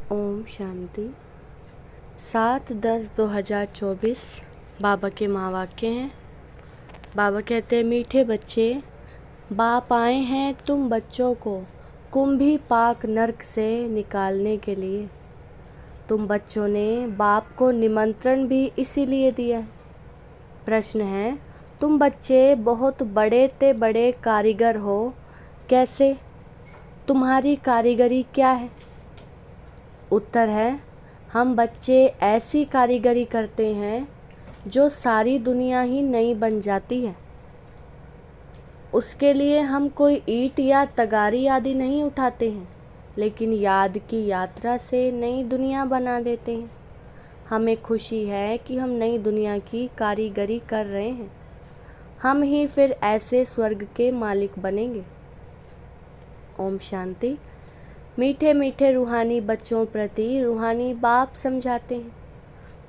ओम शांति। 7/10/2024 बाबा के महावाक्य हैं। बाबा कहते हैं, मीठे बच्चे, बाप आए हैं तुम बच्चों को कुंभी पाक नरक से निकालने के लिए। तुम बच्चों ने बाप को निमंत्रण भी इसीलिए दिया है। प्रश्न है, तुम बच्चे बहुत बड़े ते बड़े कारीगर हो, कैसे? तुम्हारी कारीगरी क्या है? उत्तर है, हम बच्चे ऐसी कारीगरी करते हैं जो सारी दुनिया ही नई बन जाती है। उसके लिए हम कोई ईंट या तगारी आदि नहीं उठाते हैं, लेकिन याद की यात्रा से नई दुनिया बना देते हैं। हमें खुशी है कि हम नई दुनिया की कारीगरी कर रहे हैं। हम ही फिर ऐसे स्वर्ग के मालिक बनेंगे। ओम शांति। मीठे मीठे रूहानी बच्चों प्रति रूहानी बाप समझाते हैं,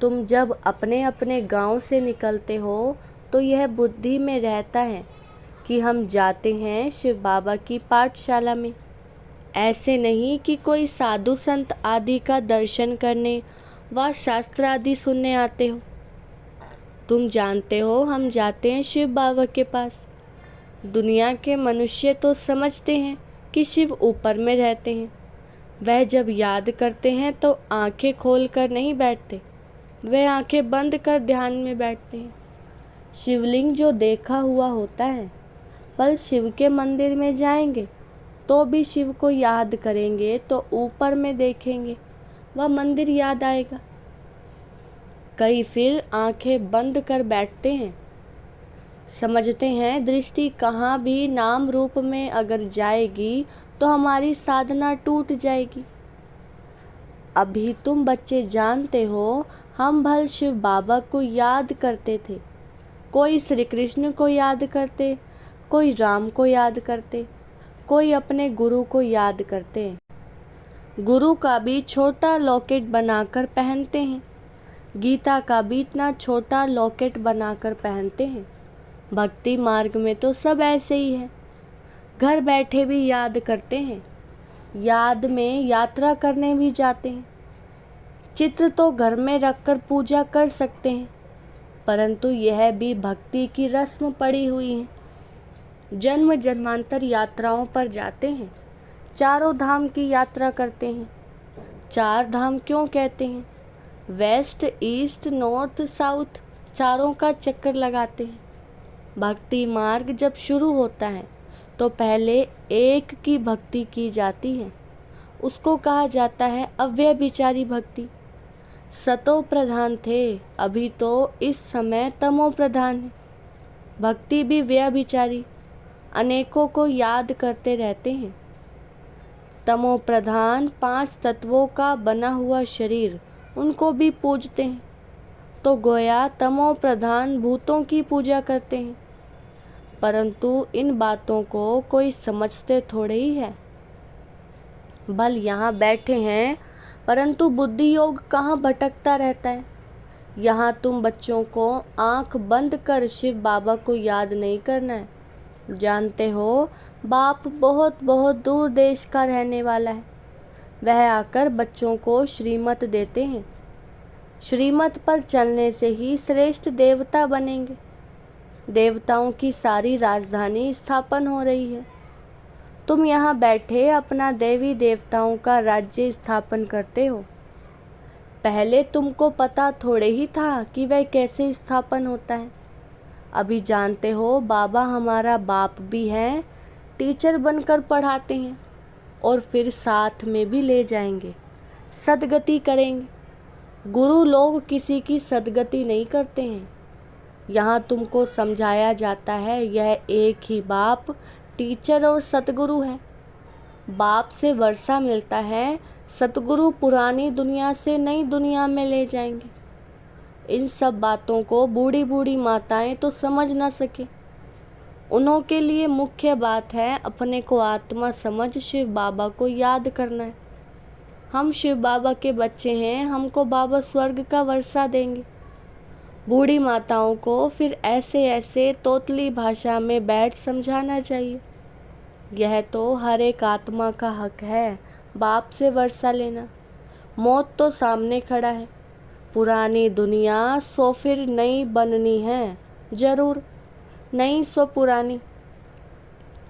तुम जब अपने अपने गांव से निकलते हो तो यह बुद्धि में रहता है कि हम जाते हैं शिव बाबा की पाठशाला में। ऐसे नहीं कि कोई साधु संत आदि का दर्शन करने व शास्त्र आदि सुनने आते हो। तुम जानते हो हम जाते हैं शिव बाबा के पास। दुनिया के मनुष्य तो समझते हैं कि शिव ऊपर में रहते हैं। वह जब याद करते हैं तो आंखें खोल कर नहीं बैठते, वह आंखें बंद कर ध्यान में बैठते हैं। शिवलिंग जो देखा हुआ होता है, पर शिव के मंदिर में जाएंगे तो भी शिव को याद करेंगे तो ऊपर में देखेंगे, वह मंदिर याद आएगा। कई फिर आंखें बंद कर बैठते हैं, समझते हैं दृष्टि कहाँ भी नाम रूप में अगर जाएगी तो हमारी साधना टूट जाएगी। अभी तुम बच्चे जानते हो, हम भल शिव बाबा को याद करते थे। कोई श्री कृष्ण को याद करते, कोई राम को याद करते, कोई अपने गुरु को याद करते। गुरु का भी छोटा लॉकेट बनाकर पहनते हैं, गीता का भी इतना छोटा लॉकेट बनाकर पहनते हैं। भक्ति मार्ग में तो सब ऐसे ही है। घर बैठे भी याद करते हैं, याद में यात्रा करने भी जाते हैं। चित्र तो घर में रखकर पूजा कर सकते हैं, परंतु यह भी भक्ति की रस्म पड़ी हुई है। जन्म जन्मांतर यात्राओं पर जाते हैं, चारों धाम की यात्रा करते हैं। 4 धाम क्यों कहते हैं? वेस्ट, ईस्ट, नॉर्थ, साउथ, चारों का चक्कर लगाते हैं। भक्ति मार्ग जब शुरू होता है तो पहले एक की भक्ति की जाती है, उसको कहा जाता है अव्यभिचारी भक्ति। सतो प्रधान थे, अभी तो इस समय तमो प्रधान है। भक्ति भी व्यभिचारी, अनेकों को याद करते रहते हैं। तमो प्रधान 5 तत्वों का बना हुआ शरीर, उनको भी पूजते हैं, तो गोया तमो प्रधान भूतों की पूजा करते हैं। परंतु इन बातों को कोई समझते थोड़े ही है। बल यहाँ बैठे हैं, परंतु बुद्धि योग कहाँ भटकता रहता है। यहाँ तुम बच्चों को आंख बंद कर शिव बाबा को याद नहीं करना है। जानते हो बाप बहुत बहुत दूर देश का रहने वाला है। वह आकर बच्चों को श्रीमत देते हैं। श्रीमत पर चलने से ही श्रेष्ठ देवता बनेंगे। देवताओं की सारी राजधानी स्थापन हो रही है। तुम यहाँ बैठे अपना देवी देवताओं का राज्य स्थापन करते हो। पहले तुमको पता थोड़े ही था कि वह कैसे स्थापन होता है। अभी जानते हो बाबा हमारा बाप भी है, टीचर बनकर पढ़ाते हैं और फिर साथ में भी ले जाएंगे, सदगति करेंगे। गुरु लोग किसी की सदगति नहीं करते हैं। यहाँ तुमको समझाया जाता है यह एक ही बाप टीचर और सतगुरु है। बाप से वर्षा मिलता है, सतगुरु पुरानी दुनिया से नई दुनिया में ले जाएंगे। इन सब बातों को बूढ़ी बूढ़ी माताएं तो समझ ना सके। उन्हों के लिए मुख्य बात है अपने को आत्मा समझ शिव बाबा को याद करना है। हम शिव बाबा के बच्चे हैं, हमको बाबा स्वर्ग का वर्षा देंगे। बूढ़ी माताओं को फिर ऐसे ऐसे तोतली भाषा में बैठ समझाना चाहिए। यह तो हर एक आत्मा का हक है बाप से वर्षा लेना। मौत तो सामने खड़ा है। पुरानी दुनिया सो फिर नई बननी है, जरूर नई सो पुरानी।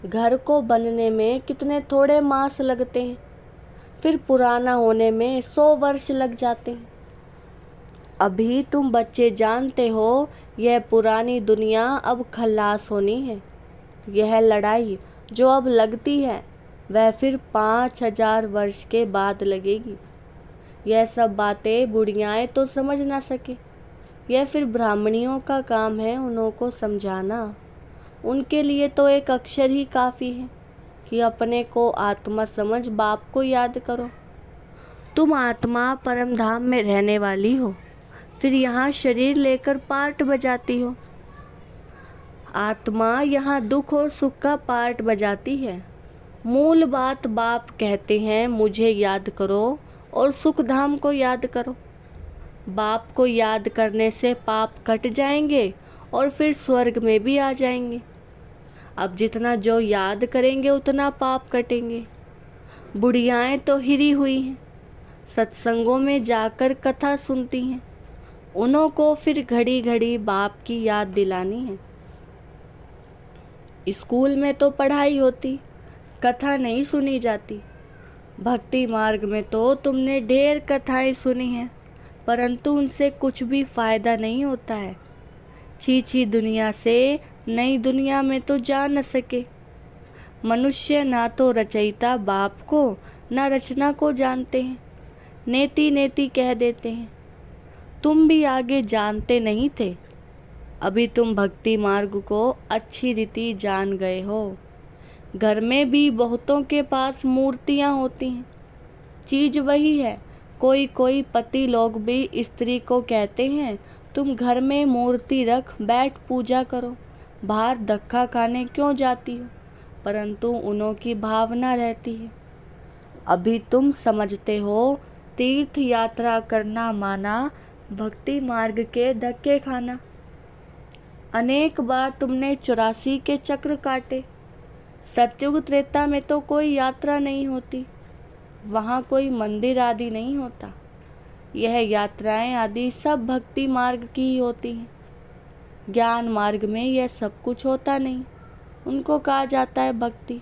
घर को बनने में कितने थोड़े मास लगते हैं, फिर पुराना होने में 100 वर्ष लग जाते हैं। अभी तुम बच्चे जानते हो, यह पुरानी दुनिया अब खल्लास होनी है। यह लड़ाई जो अब लगती है वह फिर 5000 वर्ष के बाद लगेगी। यह सब बातें बुढ़ियाएँ तो समझ ना सके, यह फिर ब्राह्मणियों का काम है उन्हों को समझाना। उनके लिए तो एक अक्षर ही काफ़ी है कि अपने को आत्मा समझ बाप को याद करो। तुम आत्मा परम धाम में रहने वाली हो, फिर यहाँ शरीर लेकर पार्ट बजाती हो। आत्मा यहाँ दुख और सुख का पार्ट बजाती है। मूल बात बाप कहते हैं, मुझे याद करो और सुख धाम को याद करो। बाप को याद करने से पाप कट जाएंगे और फिर स्वर्ग में भी आ जाएंगे। अब जितना जो याद करेंगे उतना पाप कटेंगे। बुढ़ियाएँ तो हिरी हुई हैं, सत्संगों में जाकर कथा सुनती हैं। उन्हों को फिर घड़ी घड़ी बाप की याद दिलानी है। स्कूल में तो पढ़ाई होती, कथा नहीं सुनी जाती। भक्ति मार्ग में तो तुमने ढेर कथाएं सुनी हैं, परंतु उनसे कुछ भी फ़ायदा नहीं होता है। छी दुनिया से नई दुनिया में तो जा न सके। मनुष्य ना तो रचयिता बाप को ना रचना को जानते हैं, नेति नेति कह देते हैं। तुम भी आगे जानते नहीं थे, अभी तुम भक्ति मार्ग को अच्छी रीति जान गए हो। घर में भी बहुतों के पास मूर्तियाँ होती हैं, चीज़ वही है। कोई कोई पति लोग भी स्त्री को कहते हैं, तुम घर में मूर्ति रख बैठ पूजा करो, बाहर धक्का खाने क्यों जाती हो, परंतु उन्हों की भावना रहती है। अभी तुम समझते हो, तीर्थ यात्रा करना माना भक्ति मार्ग के धक्के खाना। अनेक बार तुमने 84 के चक्र काटे। सतयुग त्रेता में तो कोई यात्रा नहीं होती, वहाँ कोई मंदिर आदि नहीं होता। यह यात्राएं आदि सब भक्ति मार्ग की ही होती हैं। ज्ञान मार्ग में यह सब कुछ होता नहीं, उनको कहा जाता है भक्ति।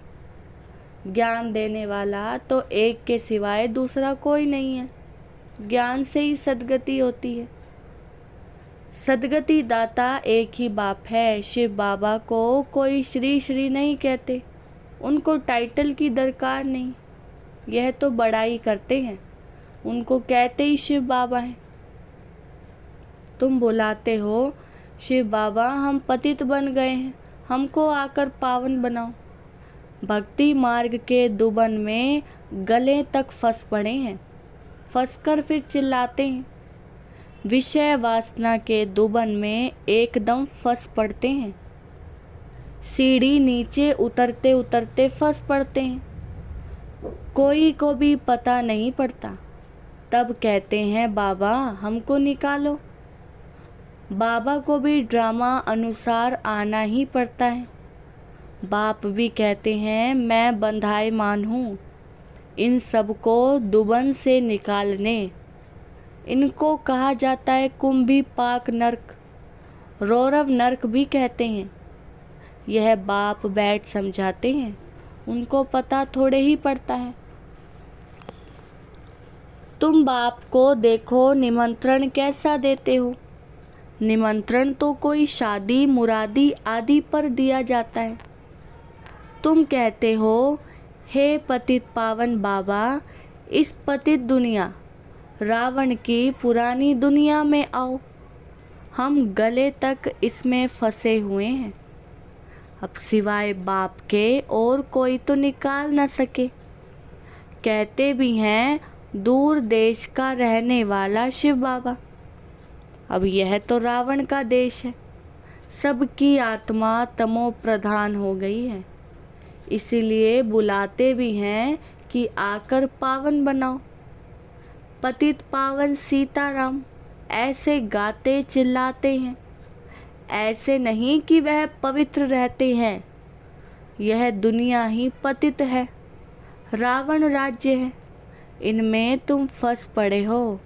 ज्ञान देने वाला तो एक के सिवाय दूसरा कोई नहीं है। ज्ञान से ही सद्गति होती है। सद्गति दाता एक ही बाप है। शिव बाबा को कोई श्री श्री नहीं कहते, उनको टाइटल की दरकार नहीं, यह तो बड़ाई करते हैं, उनको कहते ही शिव बाबा हैं। तुम बुलाते हो, शिव बाबा हम पतित बन गए हैं, हमको आकर पावन बनाओ। भक्ति मार्ग के दुबन में गले तक फंस पड़े हैं, फंसकर फिर चिल्लाते हैं। विषय वासना के दुबन में एकदम फंस पड़ते हैं, सीढ़ी नीचे उतरते उतरते फंस पड़ते हैं। कोई को भी पता नहीं पड़ता, तब कहते हैं बाबा हमको निकालो। बाबा को भी ड्रामा अनुसार आना ही पड़ता है। बाप भी कहते हैं मैं बंधायमान हूँ इन सबको दुबन से निकालने। इनको कहा जाता है कुंभी पाक नरक, रौरव नरक भी कहते हैं। यह बाप बैठ समझाते हैं, उनको पता थोड़े ही पड़ता है। तुम बाप को देखो निमंत्रण कैसा देते हो। निमंत्रण तो कोई शादी मुरादी आदि पर दिया जाता है। तुम कहते हो, हे पतित पावन बाबा, इस पतित दुनिया रावण की पुरानी दुनिया में आओ। हम गले तक इसमें फंसे हुए हैं, अब सिवाय बाप के और कोई तो निकाल न सके। कहते भी हैं दूर देश का रहने वाला शिव बाबा। अब यह तो रावण का देश है, सबकी आत्मा तमो प्रधान हो गई है, इसीलिए बुलाते भी हैं कि आकर पावन बनाओ। पतित पावन सीताराम ऐसे गाते चिल्लाते हैं, ऐसे नहीं कि वह पवित्र रहते हैं। यह दुनिया ही पतित है, रावण राज्य है, इनमें तुम फंस पड़े हो।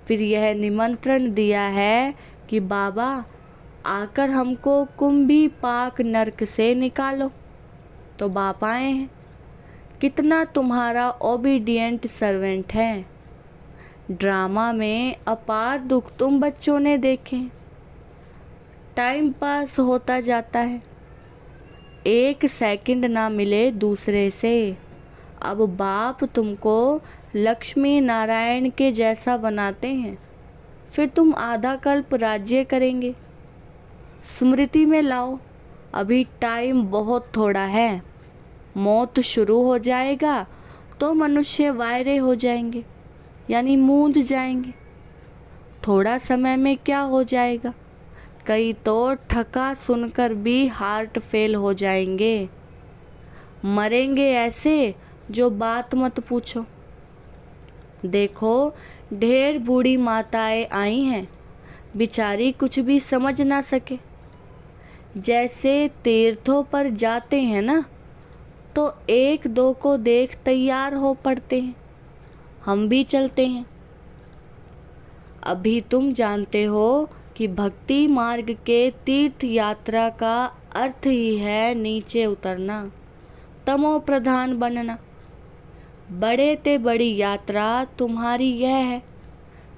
फिर यह निमंत्रण दिया है कि बाबा आकर हमको कुंभी पाक नरक से निकालो। तो बाप आए हैं, कितना तुम्हारा ओबीडिएंट सर्वेंट है। ड्रामा में अपार दुख तुम बच्चों ने देखे। टाइम पास होता जाता है, एक सेकंड ना मिले दूसरे से। अब बाप तुमको लक्ष्मी नारायण के जैसा बनाते हैं, फिर तुम आधा कल्प राज्य करेंगे। स्मृति में लाओ, अभी टाइम बहुत थोड़ा है। मौत शुरू हो जाएगा तो मनुष्य वायरे हो जाएंगे, यानी मूंझ जाएंगे। थोड़ा समय में क्या हो जाएगा, कई तो ठका सुनकर भी हार्ट फेल हो जाएंगे। मरेंगे ऐसे जो बात मत पूछो। देखो ढेर बूढ़ी माताएं आई हैं, बिचारी कुछ भी समझ ना सके। जैसे तीर्थों पर जाते हैं ना, तो एक दो को देख तैयार हो पड़ते हैं। हम भी चलते हैं। अभी तुम जानते हो कि भक्ति मार्ग के तीर्थ यात्रा का अर्थ ही है नीचे उतरना, तमो प्रधान बनना। बड़े ते बड़ी यात्रा तुम्हारी यह है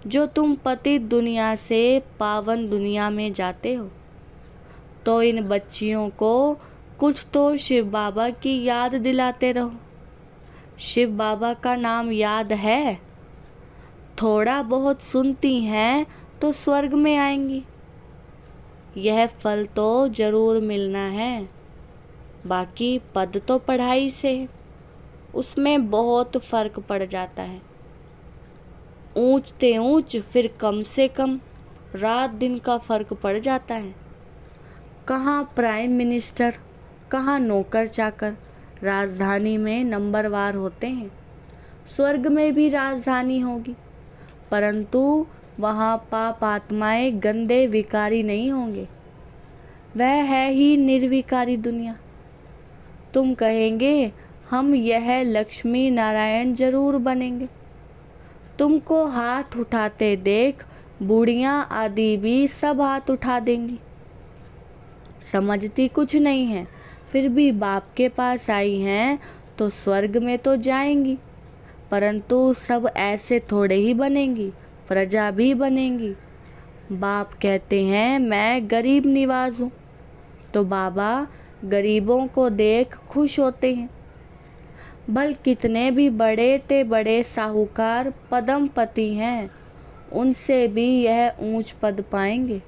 जो तुम पतित दुनिया से पावन दुनिया में जाते हो। तो इन बच्चियों को कुछ तो शिव बाबा की याद दिलाते रहो। शिव बाबा का नाम याद है? थोड़ा बहुत सुनती हैं तो स्वर्ग में आएंगी। यह फल तो जरूर मिलना है। बाकी पद तो पढ़ाई से है, उसमें बहुत फर्क पड़ जाता है। ऊंचते ऊंच फिर कम से कम रात दिन का फर्क पड़ जाता है। कहाँ प्राइम मिनिस्टर, कहाँ नौकर चाकर राजधानी में नंबरवार होते हैं। स्वर्ग में भी राजधानी होगी, परंतु वहाँ पाप आत्माएं गंदे विकारी नहीं होंगे। वह है ही निर्विकारी दुनिया। तुम कहेंगे हम यह लक्ष्मी नारायण जरूर बनेंगे। तुमको हाथ उठाते देख बूढ़ियाँ आदि भी सब हाथ उठा देंगी। समझती कुछ नहीं है, फिर भी बाप के पास आई हैं तो स्वर्ग में तो जाएंगी, परंतु सब ऐसे थोड़े ही बनेंगी, प्रजा भी बनेंगी। बाप कहते हैं मैं गरीब निवाज हूँ, तो बाबा गरीबों को देख खुश होते हैं। भल कितने भी बड़े ते बड़े साहूकार पदमपति हैं, उनसे भी यह ऊंच पद पाएंगे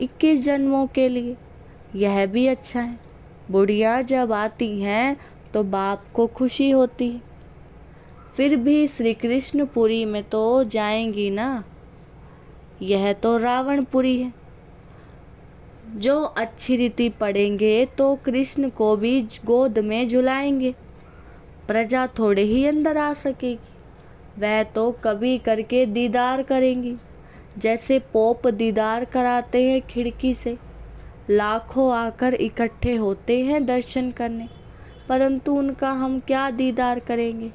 21 जन्मों के लिए। यह भी अच्छा है। बुढ़िया जब आती हैं तो बाप को खुशी होती है। फिर भी श्री कृष्णपुरी में तो जाएंगी ना, यह तो रावणपुरी है। जो अच्छी रीति पढ़ेंगे तो कृष्ण को भी गोद में झुलाएंगे। प्रजा थोड़े ही अंदर आ सकेगी, वह तो कभी करके दीदार करेंगी। जैसे पोप दीदार कराते हैं खिड़की से, लाखों आकर इकट्ठे होते हैं दर्शन करने, परंतु उनका हम क्या दीदार करेंगे।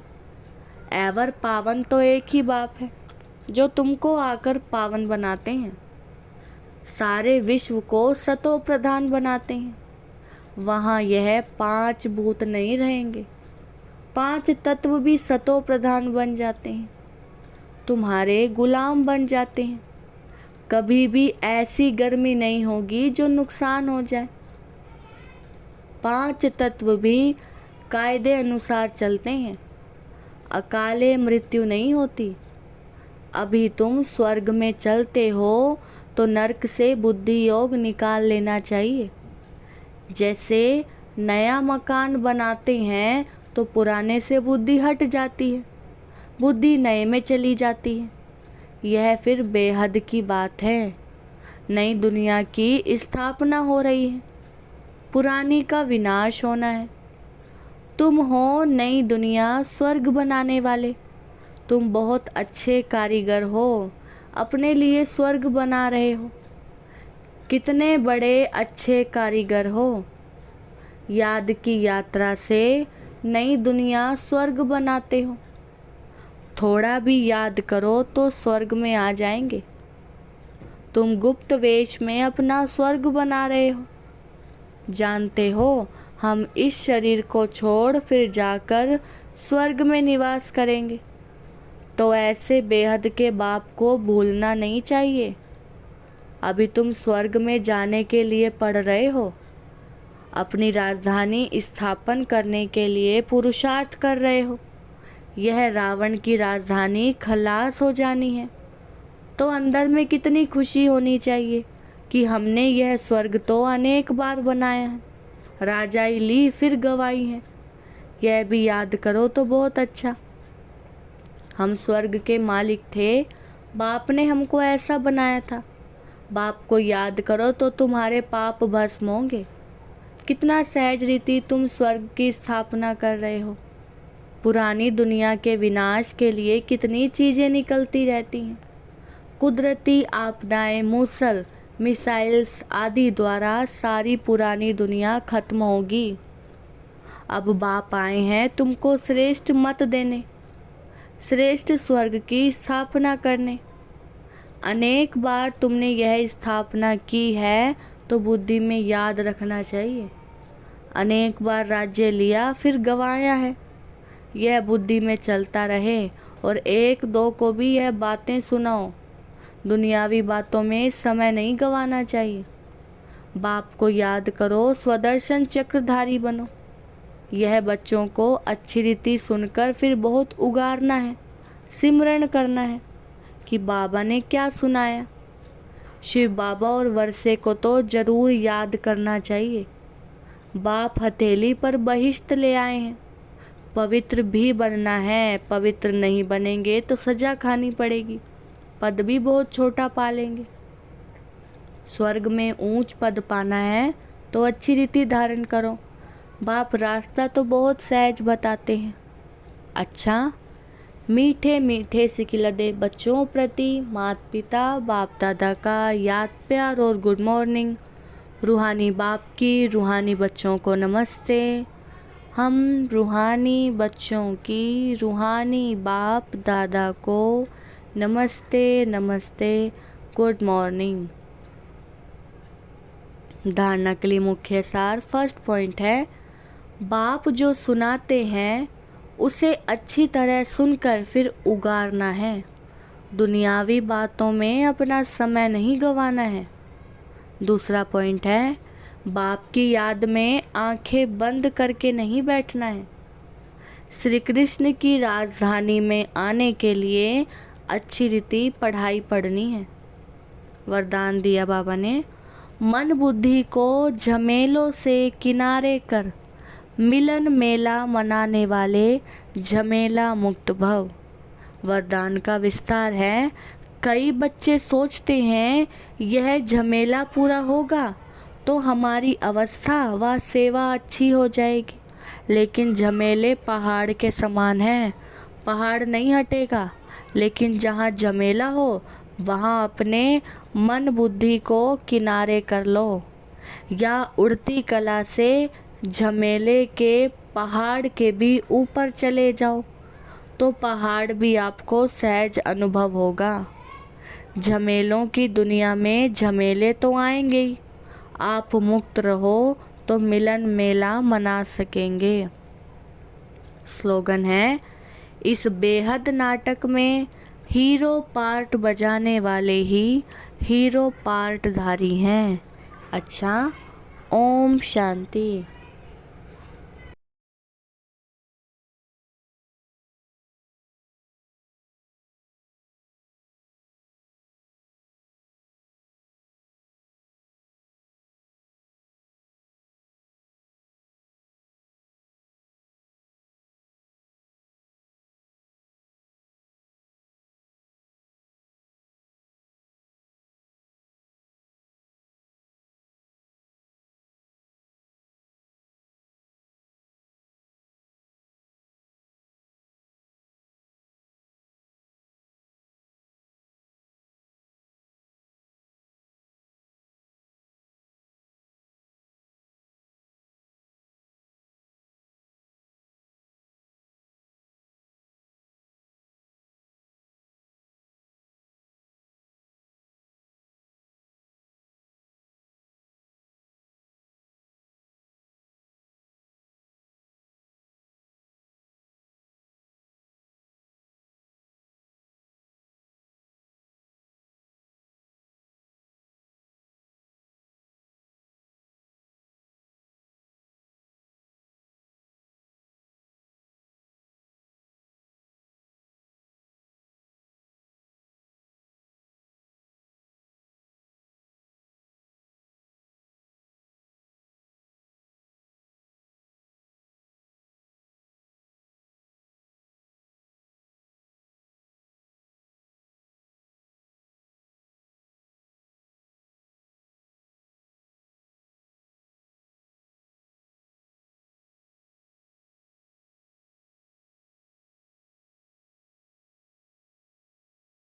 एवर पावन तो एक ही बाप है जो तुमको आकर पावन बनाते हैं, सारे विश्व को सतो प्रधान बनाते हैं। वहाँ यह 5 भूत नहीं रहेंगे, 5 तत्व भी सतो प्रधान बन जाते हैं, तुम्हारे गुलाम बन जाते हैं। कभी भी ऐसी गर्मी नहीं होगी जो नुकसान हो जाए। 5 तत्व भी कायदे अनुसार चलते हैं, अकाले मृत्यु नहीं होती। अभी तुम स्वर्ग में चलते हो तो नरक से बुद्धि योग निकाल लेना चाहिए। जैसे नया मकान बनाते हैं तो पुराने से बुद्धि हट जाती है, बुद्धि नए में चली जाती है। यह फिर बेहद की बात है। नई दुनिया की स्थापना हो रही है, पुरानी का विनाश होना है। तुम हो नई दुनिया स्वर्ग बनाने वाले। तुम बहुत अच्छे कारीगर हो, अपने लिए स्वर्ग बना रहे हो। कितने बड़े अच्छे कारीगर हो। याद की यात्रा से नई दुनिया स्वर्ग बनाते हो। थोड़ा भी याद करो तो स्वर्ग में आ जाएंगे। तुम गुप्त वेश में अपना स्वर्ग बना रहे हो। जानते हो हम इस शरीर को छोड़ फिर जाकर स्वर्ग में निवास करेंगे। तो ऐसे बेहद के बाप को भूलना नहीं चाहिए। अभी तुम स्वर्ग में जाने के लिए पढ़ रहे हो, अपनी राजधानी स्थापन करने के लिए पुरुषार्थ कर रहे हो। यह रावण की राजधानी खलास हो जानी है तो अंदर में कितनी खुशी होनी चाहिए कि हमने यह स्वर्ग तो अनेक बार बनाया है, राजाई ली फिर गवाई है। यह भी याद करो तो बहुत अच्छा। हम स्वर्ग के मालिक थे, बाप ने हमको ऐसा बनाया था। बाप को याद करो तो तुम्हारे पाप भस्म होंगे। कितना सहज रीति तुम स्वर्ग की स्थापना कर रहे हो। पुरानी दुनिया के विनाश के लिए कितनी चीज़ें निकलती रहती हैं। कुदरती आपदाएं, मूसल, मिसाइल्स आदि द्वारा सारी पुरानी दुनिया खत्म होगी। अब बाप आए हैं तुमको श्रेष्ठ मत देने, श्रेष्ठ स्वर्ग की स्थापना करने। अनेक बार तुमने यह स्थापना की है तो बुद्धि में याद रखना चाहिए। अनेक बार राज्य लिया फिर गंवाया है, यह बुद्धि में चलता रहे और एक दो को भी यह बातें सुनाओ। दुनियावी बातों में समय नहीं गंवाना चाहिए। बाप को याद करो, स्वदर्शन चक्रधारी बनो। यह बच्चों को अच्छी रीति सुनकर फिर बहुत उगारना है, सिमरन करना है कि बाबा ने क्या सुनाया। शिव बाबा और वर्षे को तो जरूर याद करना चाहिए। बाप हथेली पर बहिष्ट ले आए हैं। पवित्र भी बनना है, पवित्र नहीं बनेंगे तो सजा खानी पड़ेगी, पद भी बहुत छोटा पालेंगे। स्वर्ग में ऊंच पद पाना है तो अच्छी रीति धारण करो। बाप रास्ता तो बहुत सहज बताते हैं। अच्छा, मीठे मीठे सिखिलदे बच्चों प्रति माता पिता बाप दादा का याद प्यार और गुड मॉर्निंग। रूहानी बाप की रूहानी बच्चों को नमस्ते। हम रूहानी बच्चों की रूहानी बाप दादा को नमस्ते नमस्ते, गुड मॉर्निंग। धारणा के लिए मुख्य सार। फर्स्ट पॉइंट है, बाप जो सुनाते हैं उसे अच्छी तरह सुनकर फिर उगारना है। दुनियावी बातों में अपना समय नहीं गंवाना है। दूसरा पॉइंट है, बाप की याद में आंखें बंद करके नहीं बैठना है। श्री कृष्ण की राजधानी में आने के लिए अच्छी रीति पढ़ाई पढ़नी है। वरदान दिया बाबा ने, मन बुद्धि को झमेलों से किनारे कर, मिलन मेला मनाने वाले झमेला मुक्त भव। वरदान का विस्तार है। कई बच्चे सोचते हैं यह झमेला पूरा होगा तो हमारी अवस्था व सेवा अच्छी हो जाएगी, लेकिन झमेले पहाड़ के समान हैं। पहाड़ नहीं हटेगा, लेकिन जहाँ झमेला हो वहाँ अपने मन बुद्धि को किनारे कर लो, या उड़ती कला से झमेले के पहाड़ के भी ऊपर चले जाओ तो पहाड़ भी आपको सहज अनुभव होगा। झमेलों की दुनिया में झमेले तो आएंगे ही, आप मुक्त रहो तो मिलन मेला मना सकेंगे। स्लोगन है, इस बेहद नाटक में हीरो पार्ट बजाने वाले ही हीरो पार्टधारी हैं। अच्छा, ओम शांति।